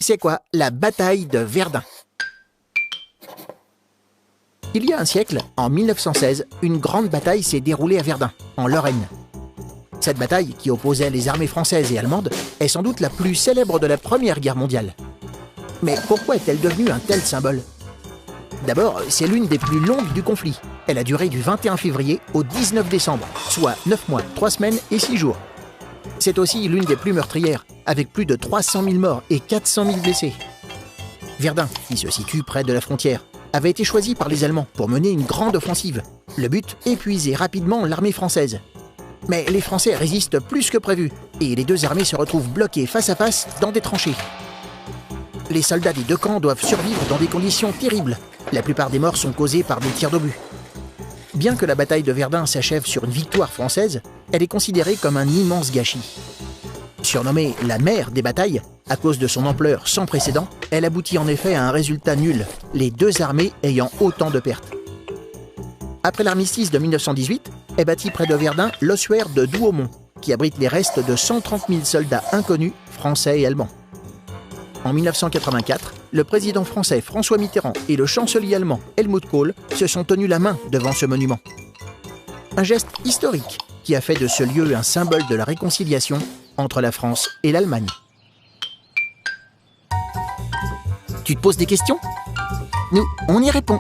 C'est quoi la bataille de Verdun? Il y a un siècle, en 1916, une grande bataille s'est déroulée à Verdun, en Lorraine. Cette bataille, qui opposait les armées françaises et allemandes, est sans doute la plus célèbre de la Première Guerre mondiale. Mais pourquoi est-elle devenue un tel symbole? D'abord, c'est l'une des plus longues du conflit. Elle a duré du 21 février au 19 décembre, soit 9 mois, 3 semaines et 6 jours. C'est aussi l'une des plus meurtrières, avec plus de 300 000 morts et 400 000 blessés. Verdun, qui se situe près de la frontière, avait été choisi par les Allemands pour mener une grande offensive. Le but, épuiser rapidement l'armée française. Mais les Français résistent plus que prévu, et les deux armées se retrouvent bloquées face à face dans des tranchées. Les soldats des deux camps doivent survivre dans des conditions terribles. La plupart des morts sont causées par des tirs d'obus. Bien que la bataille de Verdun s'achève sur une victoire française, elle est considérée comme un immense gâchis. Surnommée la mère des batailles, à cause de son ampleur sans précédent, elle aboutit en effet à un résultat nul, les deux armées ayant autant de pertes. Après l'armistice de 1918, est bâti près de Verdun l'ossuaire de Douaumont, qui abrite les restes de 130 000 soldats inconnus, français et allemands. En 1984, le président français François Mitterrand et le chancelier allemand Helmut Kohl se sont tenus la main devant ce monument. Un geste historique qui a fait de ce lieu un symbole de la réconciliation entre la France et l'Allemagne. Tu te poses des questions? Nous, on y répond.